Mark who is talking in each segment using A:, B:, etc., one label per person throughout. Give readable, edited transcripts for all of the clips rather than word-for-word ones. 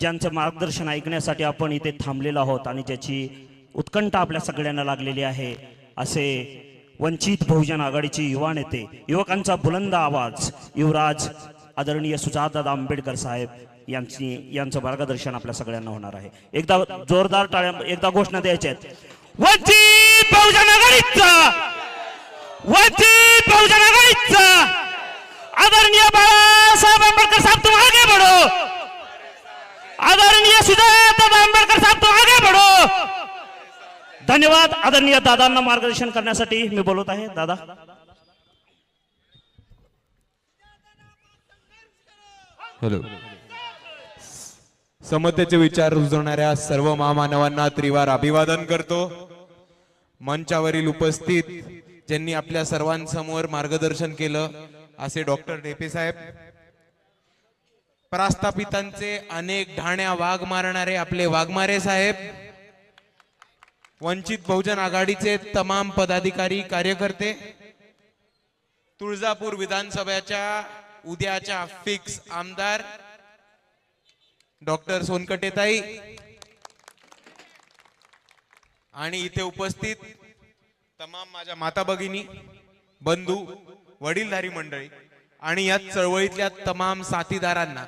A: ज्यांचं मार्गदर्शन ऐकण्यासाठी आपण इथे थांबलेलो आहोत आणि ज्याची उत्कंठा आपल्या सगळ्यांना लागलेली आहे, असे वंचित बहुजन आघाडीचे युवा नेते, युवकांचा बुलंद आवाज युवराज आदरणीय सुजातदादा आंबेडकर साहेब यांचं मार्गदर्शन आपल्या सगळ्यांना होणार आहे। एकदा जोरदार टाळ्या, एकदा घोषणा द्यायच्या आहेत। वंचित बहुजन आघाडीचा, वंचित बहुजन आघाडीचा आदरणीय बाळासाहेब आंबेडकर साहब तुम आगे बढ़ो, आदरणीय सुजातदादा आंबेडकर साहब तुम आगे बढ़ो। धन्यवाद। आदरणीय दादांना मार्गदर्शन करण्यासाठी मी बोलत आहे। दादा
B: हॅलो। समतेचे विचार रुजवणाऱ्या सर्व महामानवांना त्रिवार अभिवादन करतो। मंचावरील उपस्थित ज्यांनी आपल्या सर्वांसमोर मार्गदर्शन केलं असे डॉक्टर ढेपे साहेब, प्रस्थापितांचे अनेक ढाण्या वाघ मारणारे आपले वाघमारे साहेब, वंचित बहुजन आघाडीचे तमाम पदाधिकारी कार्यकर्ते, तुळजापूर विधानसभेच्या उद्याच्या फिक्स आमदार डॉक्टर सोनकटेताई आणि इथे उपस्थित तमाम माझ्या माता भगिनी, बंधू, वडीलधारी मंडळी आणि या चळवळीतल्या तमाम साथीदारांना,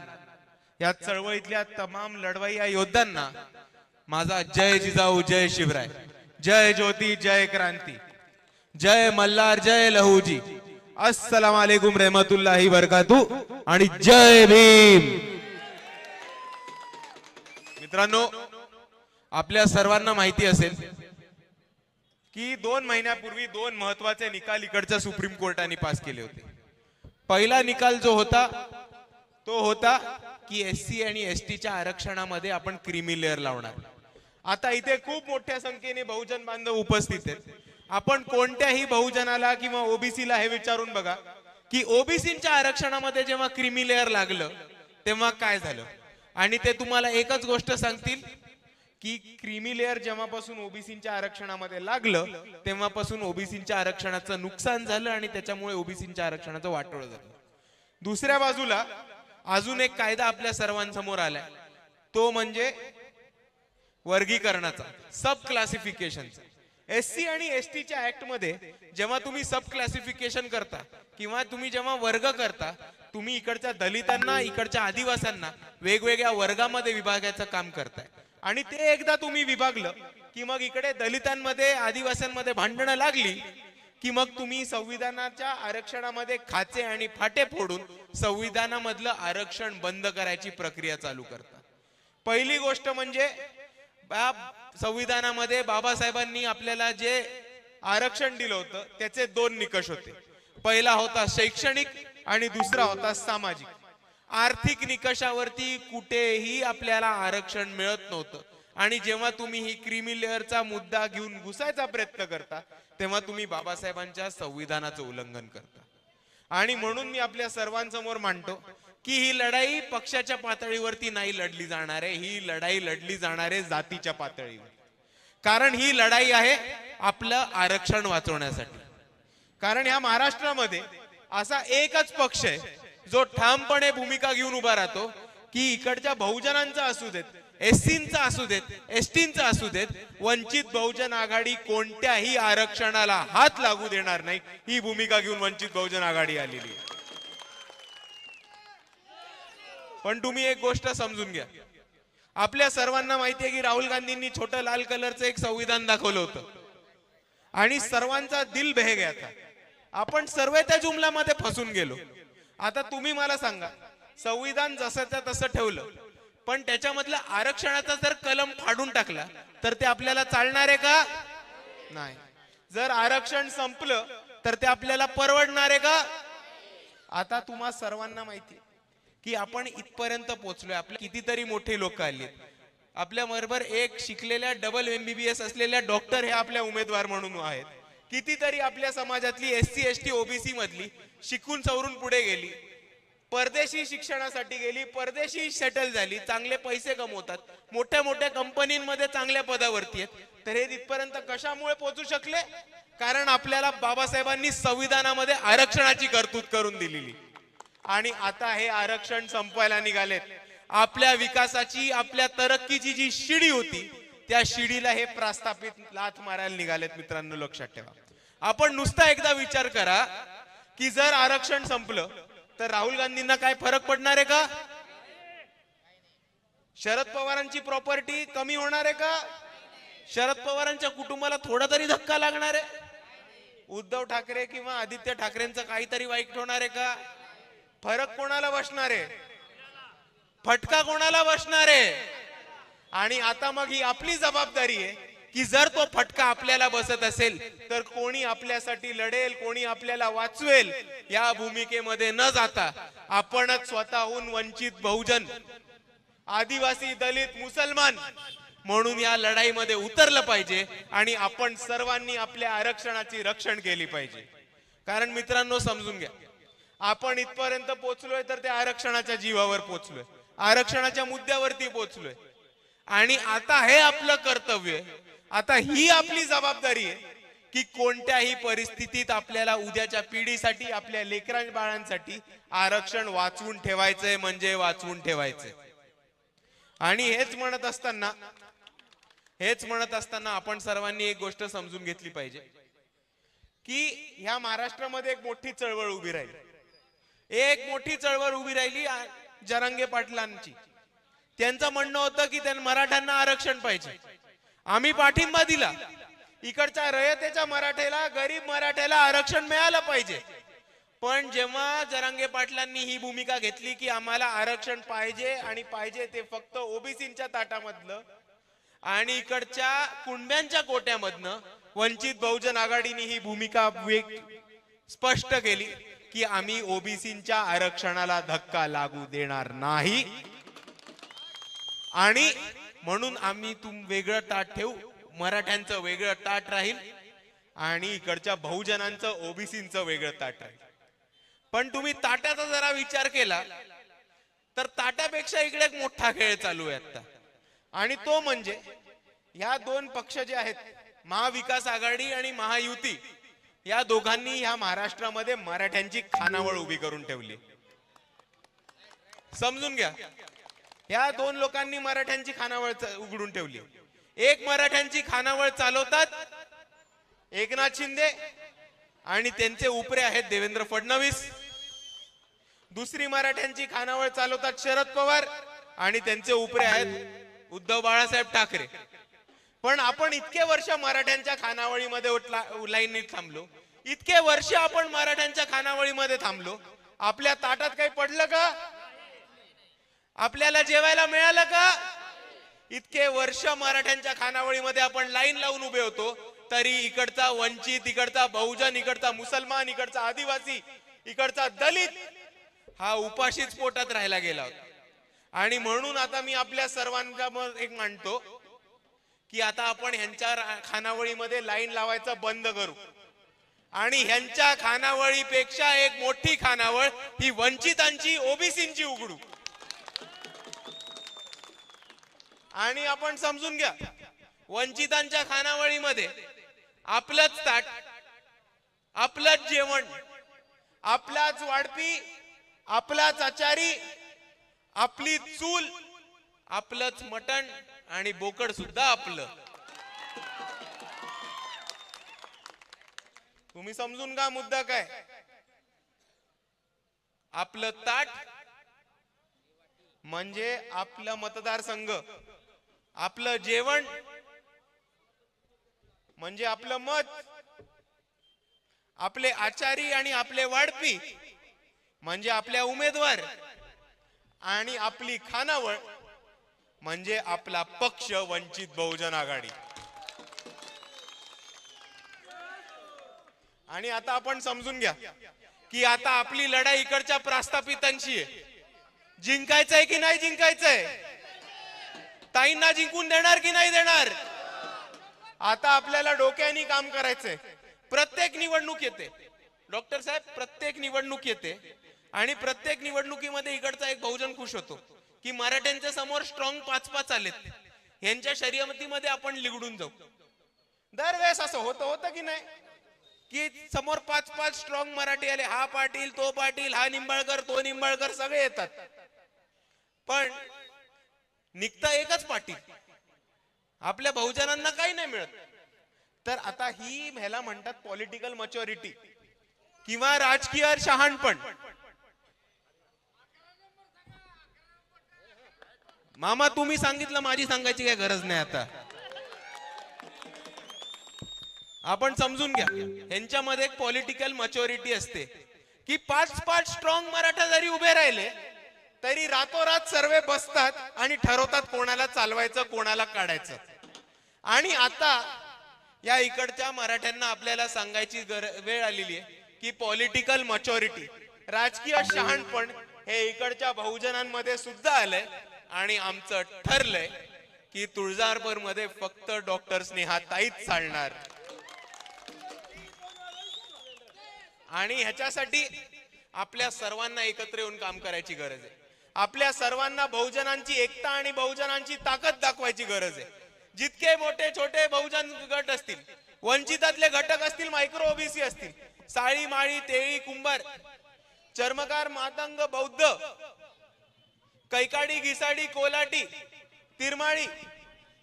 B: या चळवळीतल्या तमाम लढवय्या योद्ध्यांना माझा जय जिजाऊ, जय शिवराय, जय ज्योती, जय क्रांती, जय मल्हार, जय लहूजी, अस्सलाम वालेकुम रहमतुल्लाही बरकातू आणि जय भीम। मित्रांनो, आपल्या सर्वांना माहिती असेल की 2 महिन्यापूर्वी 2 महत्वाचे निकाल इकडच्या सुप्रीम कोर्टाने पास केले होते। पहिला निकाल जो होता तो होता की एससी आणि एसटीच्या आरक्षणामध्ये आपण क्रीमी लेअर लावणार। आता इथे खूप मोठ्या संख्येने बहुजन बांधव उपस्थित आहेत। आपण कोणत्याही बहुजनाला किंवा ओबीसीला हे विचारून बघा की ओबीसीच्या आरक्षणामध्ये जेव्हा क्रीमी लेअर लागलं तेव्हा काय झालं, आणि ते तुम्हाला एकच गोष्ट सांगतील की क्रीमी लेअर जेव्हापासून ओबीसीच्या आरक्षणामध्ये लागलं तेव्हापासून ओबीसीच्या आरक्षणाचं नुकसान झालं आणि त्याच्यामुळे ओबीसीच्या आरक्षणाचं वाटोळं झालं। दुसऱ्या बाजूला अजून एक कायदा आपल्या सर्वांसमोर आलाय, तो म्हणजे वर्गीकरणाचा, सब क्लासिफिकेशनचा। एससी आणि एसटीच्या ऍक्ट मध्ये जेव्हा तुम्ही सब क्लासिफिकेशन करता किंवा तुम्ही जेव्हा वर्ग करता, तुम्ही इकडच्या दलितांना, इकडच्या आदिवासींना वेगवेगळ्या वर्गामध्ये विभागायचं काम करताय आणि ते एकदा तुम्ही विभागलं की मग इकडे दलितांमध्ये, आदिवासींमध्ये भांडणं लागली की मग तुम्ही संविधानाच्या आरक्षणामध्ये खाचे आणि फाटे फोडून संविधानामधलं आरक्षण बंद करायची प्रक्रिया चालू करता। पहिली गोष्ट म्हणजे संविधानामध्ये बाबासाहेबांनी आपल्याला जे आरक्षण दिलं होतं त्याचे 2 निकष होते। पहिला होता शैक्षणिक आणि दुसरा होता सामाजिक। आर्थिक निकषावरती कुठेही आपल्याला आरक्षण मिळत नव्हतं आणि जेव्हा तुम्ही ही क्रीमी लेअरचा मुद्दा घेऊन घुसायचा प्रयत्न करता तेव्हा तुम्ही बाबासाहेबांच्या संविधानाचं उल्लंघन करता। आणि म्हणून मी आपल्या सर्वांसमोर मांडतो की ही लढाई पक्षाच्या पातळीवरती नाही लढली जाणार आहे, ही लढाई लढली जाणार आहे जातीच्या पातळीवर। कारण ही लढाई आहे आपलं आरक्षण वाचवण्यासाठी। कारण या महाराष्ट्रामध्ये असा एकच पक्ष आहे जो ठामपणे भूमिका घेऊन उभा राहतो की इकडच्या बहुजनांचा असू देत, एससींचा असू देत, एसटींचा असू देत, वंचित बहुजन आघाडी कोणत्याही आरक्षणाला हात लागू देणार नाही, ही भूमिका घेऊन वंचित बहुजन आघाडी आलेली आहे। पण तुम्ही एक गोष्ट समजून घ्या, आपल्या सर्वांना माहिती आहे की राहुल गांधींनी छोटं लाल कलरचं एक संविधान दाखवलं होतं आणि सर्वांचा दिल बह गया था। आपण सर्व त्या जुमल्यामध्ये फसून गेलो। आता तुम्ही मला सांगा, संविधान जसंच्या तसं ठेवलं पण त्याच्यामधलं आरक्षणाचा जर कलम फाडून टाकला तर ते आपल्याला चालणार आहे का? नाही। जर आरक्षण संपलं तर ते आपल्याला परवडणार आहे का? आता तुम्हा सर्वांना माहिती की आपण इथपर्यंत पोहोचलोय, आपले कितीतरी मोठे लोक आले, आपल्या बरोबर एक शिकलेल्या डबल MBBS असलेल्या डॉक्टर हे आपल्या उमेदवार म्हणून आहेत, कितीतरी आपल्या समाजातली एससी एसटी ओबीसी मधली शिकून सवरून पुढे गेली, परदेशी शिक्षणासाठी गेली, परदेशी सेटल झाली, चांगले पैसे कमवतात, मोठ्या मोठ्या कंपनींमध्ये चांगल्या पदावरती आहेत। तर हे इथपर्यंत कशामुळे पोहोचू शकले? कारण आपल्याला बाबासाहेबांनी संविधानामध्ये आरक्षणाची तरतूद करून दिलेली आणि आता हे आरक्षण संपवायला निघालेत आपल्या विकासाची, आपल्या तरक्कीची जी शिडी होती त्या शिडीला हे प्रस्थापित लाथ मारायला निघालेत. मित्रांनो लक्षात ठेवा. आपण नुसता एकदा विचार करा की जर आरक्षण संपलं तर राहुल गांधींना काय फरक पडणार आहे का? शरद पवारांची प्रॉपर्टी कमी होणार आहे का? शरद पवारांच्या कुटुंबाला थोडा तरी धक्का लागणार आहे? उद्धव ठाकरे किंवा आदित्य ठाकरेंचं काहीतरी वाईट होणार आहे का? फरक कोणाला बसणार आहे? फटका कोणाला बसणार आहे? आणि आता मग ही आपली जबाबदारी आहे की जर तो फटका आपल्याला बसत असेल तर कोणी आपल्यासाठी लढेल, कोणी आपल्याला वाचवेल या भूमिकेमध्ये न जाता आपणच स्वतःहून वंचित बहुजन, आदिवासी, दलित, मुसलमान म्हणून या लढाईमध्ये उतरलं पाहिजे आणि आपण सर्वांनी आपल्या आरक्षणाची रक्षण केली पाहिजे. कारण मित्रांनो समजून घ्या, आपण इथपर्यंत पोहोचलोय तर त्या आरक्षणाच्या जीवावर पोहोचलोय, आरक्षणाच्या मुद्द्यावरती पोहोचलोय आणि आता हे आपलं कर्तव्य आहे, आता ही आपली जबाबदारी आहे की कोणत्याही परिस्थितीत आपल्याला उद्याच्या पिढीसाठी, आपल्या लेकरां बाळांसाठी आरक्षण वाचवून ठेवायचंय म्हणजे वाचवून ठेवायचंय. आणि हेच म्हणत असताना आपण सर्वांनी एक गोष्ट समजून घेतली पाहिजे की ह्या महाराष्ट्रामध्ये एक मोठी चळवळ उभी राहिली, जरांगे पाटलांची. त्यांचं म्हणणं होतं की त्यांना मराठ्यांना आरक्षण पाहिजे. आम्ही पाठिंबा दिला, इकडच्या रयतेच्या मराठ्याला, गरीब मराठ्याला आरक्षण मिळालं पाहिजे. पण जेव्हा जरांगे पाटलांनी ही भूमिका घेतली की आम्हाला आरक्षण पाहिजे आणि पाहिजे ते फक्त ओबीसींच्या ताटामधलं आणि इकडच्या कुणब्यांच्या कोट्यामधनं, वंचित बहुजन आघाडीने ही भूमिका स्पष्ट केली की आम्ही ओबीसींच्या आरक्षणाला धक्का लागू देणार नाही आणि म्हणून आम्ही वेगळं ताट ठेवू, मराठ्यांचं वेगळं ताट राहील आणि इकडच्या बहुजनांचं, ओबीसींचं वेगळं ताट राहील. पण तुम्ही ताटाचा जरा विचार केला तर ताटापेक्षा इकडे एक मोठा खेळ चालू आहे आता, आणि तो म्हणजे ह्या दोन पक्ष जे आहेत, महाविकास आघाडी आणि महायुती, या दोघांनी ह्या महाराष्ट्रामध्ये मराठ्यांची खानावळ उभी करून ठेवली. समजून घ्या, या दोन लोकांनी मराठ्यांची खानावळ उघडून ठेवली. एक मराठ्यांची खानावळ चालवतात एकनाथ शिंदे आणि त्यांचे उपरे आहेत देवेंद्र फडणवीस. दुसरी मराठ्यांची खानावळ चालवतात शरद पवार आणि त्यांचे उपरे आहेत उद्धव बाळासाहेब ठाकरे. पण आपण इतके वर्ष मराठ्यांच्या खानावळीमध्ये लाईनीत थांबलो, इतके वर्ष आपण मराठ्यांच्या खानावळीमध्ये थांबलो, आपल्या ताटात काही पडलं का? आपल्याला जेवायला मिळालं का? इतके वर्ष मराठ्यांच्या खानावळीमध्ये आपण लाईन लावून उभे होतो, तरी इकडचा वंचित, इकडचा बहुजन, इकडचा मुसलमान, इकडचा आदिवासी, इकडचा दलित हा उपाशीच पोटात राहिला गेला होता. आणि म्हणून आता मी आपल्या सर्वांच्या एक मांडतो की आता आपण ह्यांच्या खानावळीमध्ये लाईन लावायचं बंद करू आणि ह्यांच्या खानावळीपेक्षा एक मोठी खानावळ ही वंचितांची, ओबीसींची उघडू. आणि आपण समजून घ्या, वंचितांच्या खानावळीमध्ये आपलंच ताट, आपलंच जेवण, आपलाच वाढपी, आपलाच आचारी, आपली चूल, आपलंच मटण आणि बोकड सुद्धा आपलं. तुम्ही समजून का मुद्दा काय? आपलं ताट म्हणजे आपलं मतदारसंघ, आपलं जेवण म्हणजे आपलं मत, आपले आचारी आणि आपले वाढपी म्हणजे आपल्या उमेदवार, आणि आपली खानावळ म्हणजे आपला पक्ष वंचित बहुजन आघाडी. आणि आता आपण समजून घ्या की आता आपली लढाई इकडच्या प्रस्थापितांची आहे. जिंकायचंय की नाही जिंकायचंय? ताईंना जिंकून देणार की नाही देणार? आता आपल्याला डोक्याने काम करायचंय. प्रत्येक निवडणूक येते डॉक्टर साहेब, प्रत्येक निवडणूक येते आणि प्रत्येक निवडणुकीमध्ये इकडचा एक बहुजन खुश होतो की मराठ्यांच्या समोर स्ट्रॉंग 5-5 आलेत, यांच्या शर्यतीमध्ये आपण निवडून जाऊ. दरवेळेस असं होतं की नाही की समोर 5-5 स्ट्रॉंग मराठी आले, हा पाटील, तो पाटील, हा निंबाळकर, तो निंबाळकर, सगळे येतात. पण निघता एकच पाटील, आपल्या बहुजनांना काही नाही मिळत. तर आता ही ह्याला म्हणतात पॉलिटिकल मॅच्युरिटी किंवा राजकीय शहाणपण. मामा तुम्ही सांगितलं, माझी सांगायची काय गरज नाही. आता आपण समजून घ्या, यांच्यामध्ये एक पॉलिटिकल मॅच्युरिटी असते की 5-5 स्ट्रॉंग मराठा जरी उभे राहिले तरी रातोरात सर्वे बसतात आणि ठरवतात कोणाला चालवायचं कोणाला काढायचं. आणि आता या इकडच्या मराठ्यांना आपल्याला सांगायची वेळ आलेली आहे की पॉलिटिकल मॅच्युरिटी, राजकीय शहाणपण हे इकडच्या बहुजनांमध्ये सुद्धा आलंय. आणि आमचं ठरलंय की तुळजापूर मध्ये फक्त डॉक्टर स्नेहाताईच चालणार. आणि ह्याच्यासाठी आपल्या सर्वांना एकत्र येऊन काम करायची गरज आहे. आपल्या सर्वांना बहुजनांची एकता आणि बहुजनांची ताकद दाखवायची गरज आहे. जितके मोठे छोटे बहुजन गट असतील, वंचितातले घटक असतील, मायक्रो ओबीसी असतील, साळी माळी तेळी कुंभार, चर्मकार मातंग बौद्ध, कैकाडी घिसाडी कोलाटी तिरमाळी,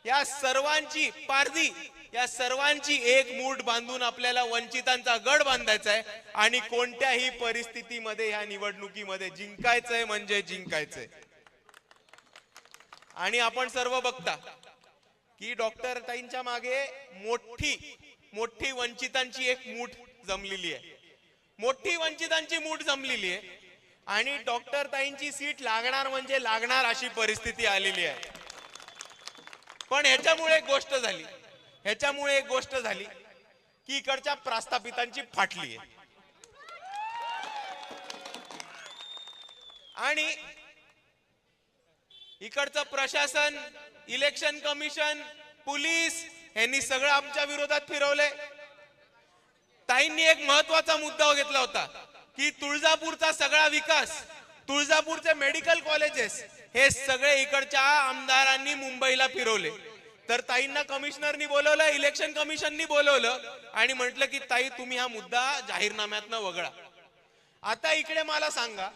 B: या सर्वांची पारधी, या सर्वांची एक मूठ बांधून आपल्याला वंचितांचा गड बांधायचा आहे. आणि कोणत्याही परिस्थितीमध्ये ह्या निवडणुकीमध्ये जिंकायचंय म्हणजे जिंकायचंय. आणि आपण सर्व बघता की डॉक्टर ताईंच्या मागे मोठी वंचितांची एक मूठ जमलेली आहे. मोठी वंचितांची मूठ जमलेली आहे आणि डॉक्टर ताईंची सीट लागणार म्हणजे लागणार अशी परिस्थिती आलेली आहे. पण ह्याच्यामुळे एक गोष्ट झाली की इकडच्या प्रस्थापितांची फाटली आहे. आणि इकडचं प्रशासन, इलेक्शन कमिशन, पोलीस यांनी सगळं आमच्या विरोधात फिरवलंय. ताईंनी एक महत्वाचा मुद्दा घेतला होता की तुळजापूरचा सगळा विकास, तुळजापूरचे मेडिकल कॉलेजेस हे सगळे इकडच्या आमदारांनी मुंबईला फिरवले. तर ताईंना कमिशनरनी बोलवलं, इलेक्शन कमिशननी बोलवलं आणि म्हटलं की ताई तुम्ही हा मुद्दा जाहीरनाम्यातनं वगळा. आता इकडे मला सांगा,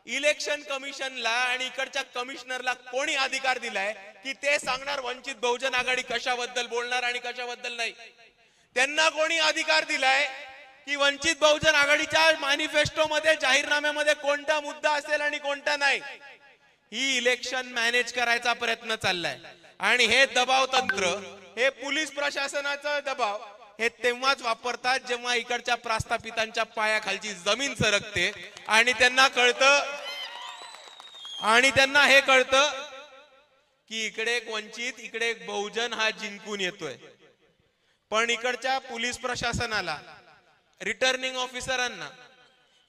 B: इलेक्शन कमिशनला आणि इकडच्या कमिशनरला कोणी अधिकार दिलाय की ते सांगणार वंचित बहुजन आघाडी कशाबद्दल बोलणार आणि कशाबद्दल नाही? त्यांना कोणी अधिकार दिलाय की वंचित बहुजन आघाडीच्या मॅनिफेस्टो मध्ये, जाहीरनाम्यामध्ये कोणता मुद्दा असेल आणि कोणता नाही? ही इलेक्शन मॅनेज करायचा प्रयत्न चाललाय. आणि हे दबाव तंत्र, हे पोलीस प्रशासनाचा दबाव हे तेव्हाच वापरतात जेव्हा इकडच्या प्रस्थापितांच्या पायाखालची जमीन सरकते आणि त्यांना हे कळतं की इकडे एक वंचित, इकडे एक बहुजन हा जिंकून येतोय. पण इकडच्या पोलीस प्रशासनाला, रिटर्निंग ऑफिसरांना,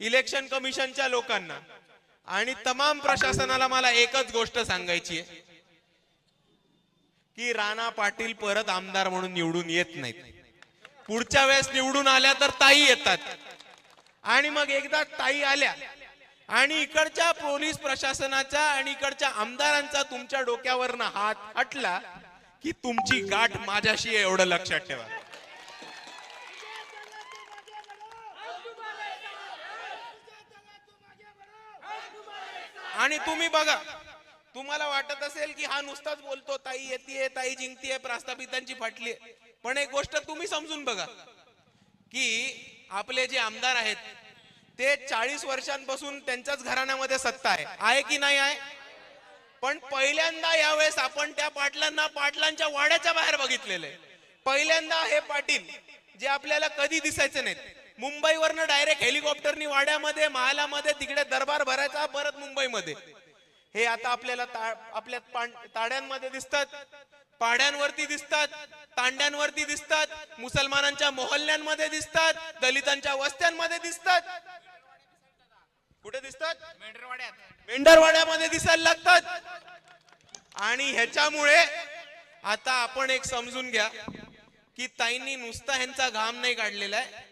B: इलेक्शन कमिशनच्या लोकांना आणि तमाम प्रशासनाला मला एकच गोष्ट सांगायची आहे की राणा पाटील परत आमदार म्हणून निवडून येत नाहीत. पुढच्या वेळेस निवडून आल्या तर ताई येतात. आणि मग एकदा ताई आल्या आणि इकडच्या पोलीस प्रशासनाचा आणि इकडच्या आमदारांचा तुमच्या डोक्यावरनं हात हटला की तुमची गाठ माझ्याशी आहे, एवढं लक्षात ठेवा. आणि तुम्ही बघा, तुम्हाला वाटत असेल की हा नुसताच बोलतो, ताई येते, ताई जिंकतीये, प्रस्थापितांची फाटली. पण एक गोष्ट तुम्ही समजून बघा की आपले जे आमदार आहेत ते 40 वर्षांपासून त्यांच्याच घराण्यामध्ये सत्ता आहे की नाही आहे? पण पहिल्यांदा यावेळेस आपण त्या पाटलांना पाटलांच्या वाड्याच्या बाहेर बघितलेले. पहिल्यांदा हे पाटील जे आपल्याला कधी दिसायचे नाहीत, मुंबईवरनं डायरेक्ट हेलिकॉप्टरनी वाड्यामध्ये, महालामध्ये तिकडे दरबार भरायचा, परत मुंबईमध्ये, हे आता आपल्याला आपल्या ताड्यांमध्ये दिसतात, पाड्यांवरती दिसतात, तांड्यांवरती दिसतात, मुसलमानांच्या मोहल्ल्यांमध्ये दिसतात, दलितांच्या वस्त्यांमध्ये दिसतात. कुठे दिसतात? मेंढरवाड्यामध्ये दिसायला लागतात. आणि ह्याच्यामुळे आता आपण एक समजून घ्या की ताईंनी नुसता ह्यांचा घाम नाही काढलेला आहे,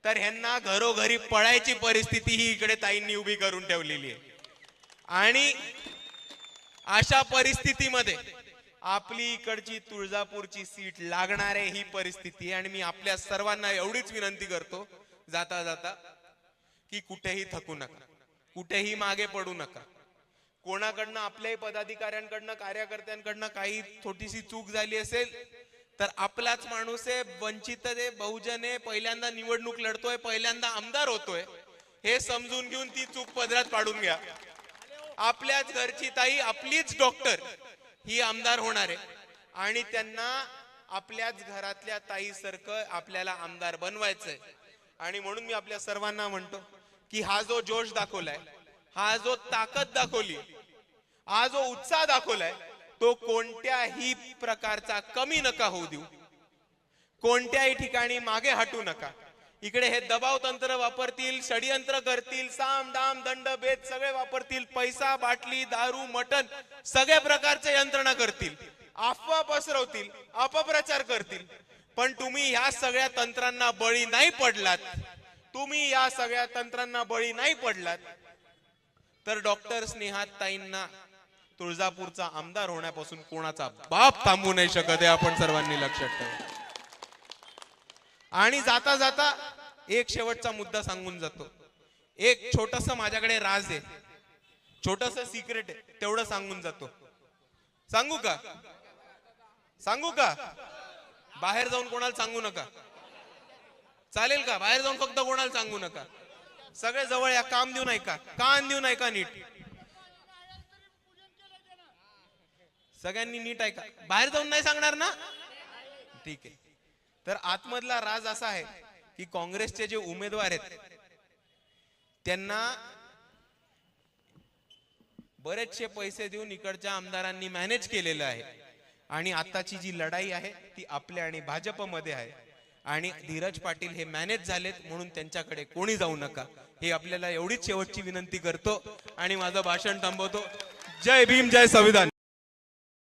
B: तर ह्यांना घरोघरी पळायची परिस्थिती ही इकडे ताईंनी उभी करून ठेवलेली आहे. आणि अशा परिस्थितीमध्ये आपली इकडची तुळजापूरची सीट लागणार आहे ही परिस्थिती. आणि मी आपल्या सर्वांना एवढीच विनंती करतो जाता जाता की कुठेही थकू नका, कुठेही मागे पडू नका. कोणाकडनं आपल्याही पदाधिकाऱ्यांकडनं कार्यकर्त्यांकडनं काही छोटीशी चूक झाली असेल तर आपलाच माणूस आहे, वंचित आहे, बहुजन आहे, पहिल्यांदा निवडणूक लढतोय, पहिल्यांदा आमदार होतोय, हे समजून घेऊन ती चूक पदरात पाडून घ्या. आपल्याच घरची ताई, आपलीच डॉक्टर ही आमदार होणार आहे आणि त्यांना आपल्याच घरातल्या ताईसारखं आपल्याला आमदार बनवायचंय. आणि म्हणून मी आपल्या सर्वांना म्हणतो की हा जो जोश दाखवलाय, हा जो ताकद दाखवली, हा जो उत्साह दाखवलाय, तो कोणत्याही प्रकारचा कमी नका होऊ देऊ. कोणत्याही ठिकाणी मागे हटू नका. इकडे हे दबाव तंत्र वापरतील, षडयंत्र करतील, साम दाम दंड भेद सगळे वापरतील, पैसा, बाटली, दारू, मटण सगळ्या प्रकारचे यंत्रणा करतील, अफवा पसरवतील, अपप्रचार करतील. पण तुम्ही ह्या सगळ्या तंत्रांना बळी नाही पडलात, तुम्ही या सगळ्या तंत्रांना बळी नाही पडलात तर डॉक्टर स्नेहाताईंना तुळजापूरचा आमदार होण्यापासून कोणाचा बाप थांबू नाही शकत हे आपण सर्वांनी लक्षात ठेवा. आणि जाता जाता एक शेवटचा मुद्दा सांगून जातो. एक छोटस माझ्याकडे राज आहे, छोटस सिक्रेट आहे, तेवढं सांगून जातो. सांगू का? सांगू का? बाहेर जाऊन कोणाला सांगू नका, चालेल का? बाहेर जाऊन फक्त कोणाला सांगू नका. सगळे जवळ या, काम देऊ नाही का, कान देऊ नाही का, नीट सगळ्यांनी नीट ऐका. बाहेर जाऊन नाही सांगणार ना? ठीक आहे. तर आतमधला राज असा आहे की काँग्रेसचे जे उमेदवार आहेत त्यांना बरेचसे पैसे देऊन इकडच्या आमदारांनी मॅनेज केलेलं आहे. आणि आताची जी लढाई आहे ती आपल्या आणि भाजपमध्ये आहे. आणि धीरज पाटील हे मॅनेज झालेत म्हणून त्यांच्याकडे कोणी जाऊ नका, हे आपल्याला एवढीच शेवटची विनंती करतो आणि माझं भाषण थांबवतो. जय भीम, जय संविधान.